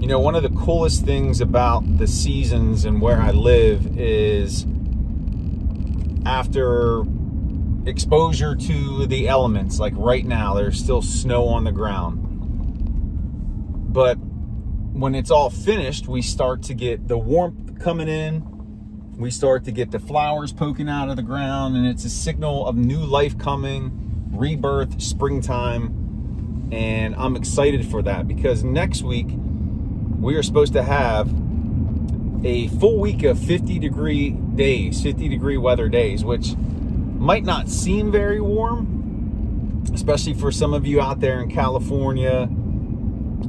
You know, one of the coolest things about the seasons and where I live is after exposure to the elements, like right now, there's still snow on the ground. But when it's all finished, we start to get the warmth coming in. We start to get the flowers poking out of the ground, and it's a signal of new life coming, rebirth, springtime. And I'm excited for that because next week we are supposed to have a full week of 50-degree days, 50-degree weather days, which might not seem very warm, especially for some of you out there in California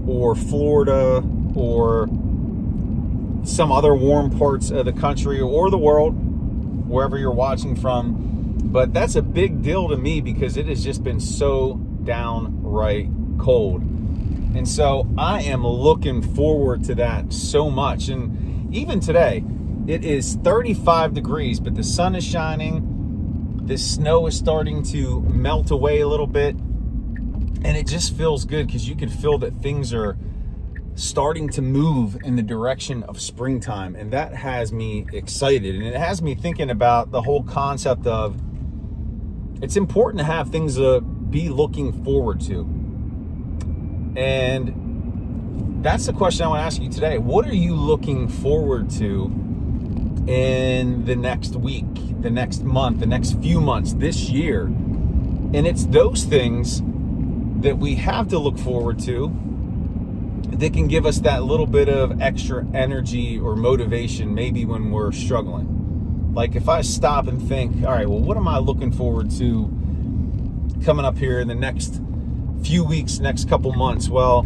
or Florida or some other warm parts of the country or the world, wherever you're watching from. But that's a big deal to me because it has just been so downright cold. And so I am looking forward to that so much. And even today, it is 35 degrees, but the sun is shining. This snow is starting to melt away a little bit. And it just feels good because you can feel that things are starting to move in the direction of springtime. And that has me excited. And it has me thinking about the whole concept of it's important to have things to be looking forward to. And that's the question I want to ask you today. What are you looking forward to in the next week, the next month, the next few months, this year? And it's those things that we have to look forward to that can give us that little bit of extra energy or motivation maybe when we're struggling. Like if I stop and think, all right, well, what am I looking forward to coming up here in the next few weeks, next couple months? Well,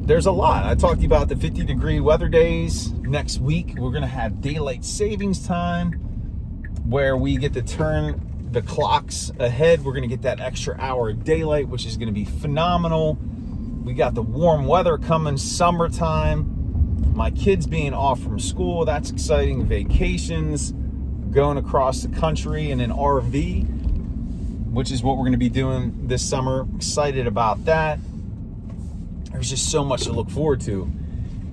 there's a lot. I talked to you about the 50-degree weather days. Next week, we're going to have daylight savings time where we get to turn the clocks ahead. We're going to get that extra hour of daylight, which is going to be phenomenal. We got the warm weather coming, summertime. My kids being off from school, that's exciting. Vacations, going across the country in an RV, which is what we're going to be doing this summer. Excited about that. There's just so much to look forward to.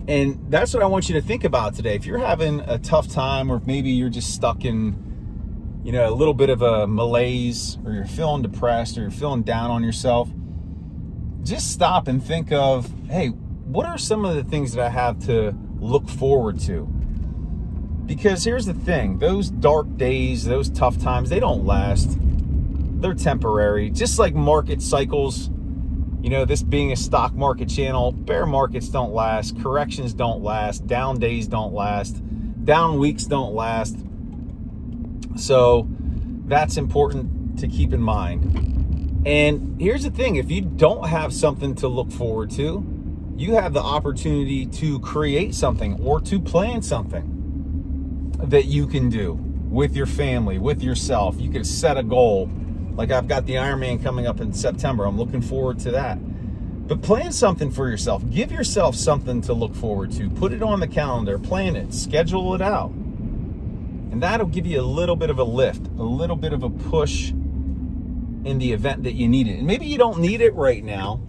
And that's what I want you to think about today. If you're having a tough time, or maybe you're just stuck in, you know, a little bit of a malaise, or you're feeling depressed, or you're feeling down on yourself, just stop and think of, hey, what are some of the things that I have to look forward to? Because here's the thing, those dark days, those tough times, they don't last. They're temporary. Just like market cycles, you know, this being a stock market channel, bear markets don't last, corrections don't last, down days don't last, down weeks don't last. So that's important to keep in mind. And here's the thing, if you don't have something to look forward to, you have the opportunity to create something or to plan something that you can do with your family, with yourself. You can set a goal. Like I've got the Ironman coming up in September. I'm looking forward to that. But plan something for yourself. Give yourself something to look forward to. Put it on the calendar, plan it, schedule it out. And that'll give you a little bit of a lift, a little bit of a push in the event that you need it. And maybe you don't need it right now,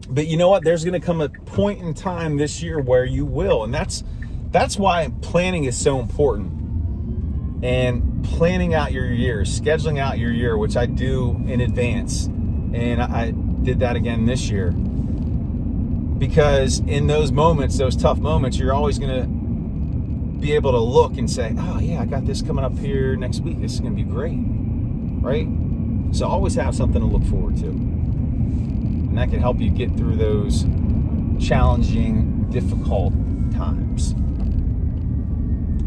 but you know what? There's going to come a point in time this year where you will. And that's why planning is so important. And planning out your year, scheduling out your year, which I do in advance. And I did that again this year. Because in those moments, those tough moments, you're always going to be able to look and say, oh yeah, I got this coming up here next week. This is going to be great, right? So always have something to look forward to. And that can help you get through those challenging, difficult times.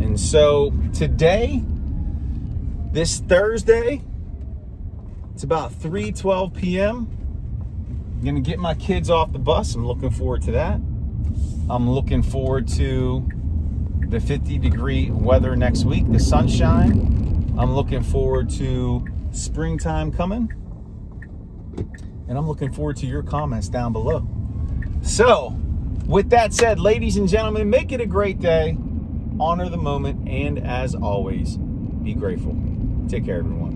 And so today, this Thursday, it's about 3:12 p.m. I'm going to get my kids off the bus. I'm looking forward to that. I'm looking forward to the 50-degree weather next week, the sunshine. I'm looking forward to springtime coming. And I'm looking forward to your comments down below. So, with that said, ladies and gentlemen, make it a great day. Honor the moment. And as always, be grateful. Take care, everyone.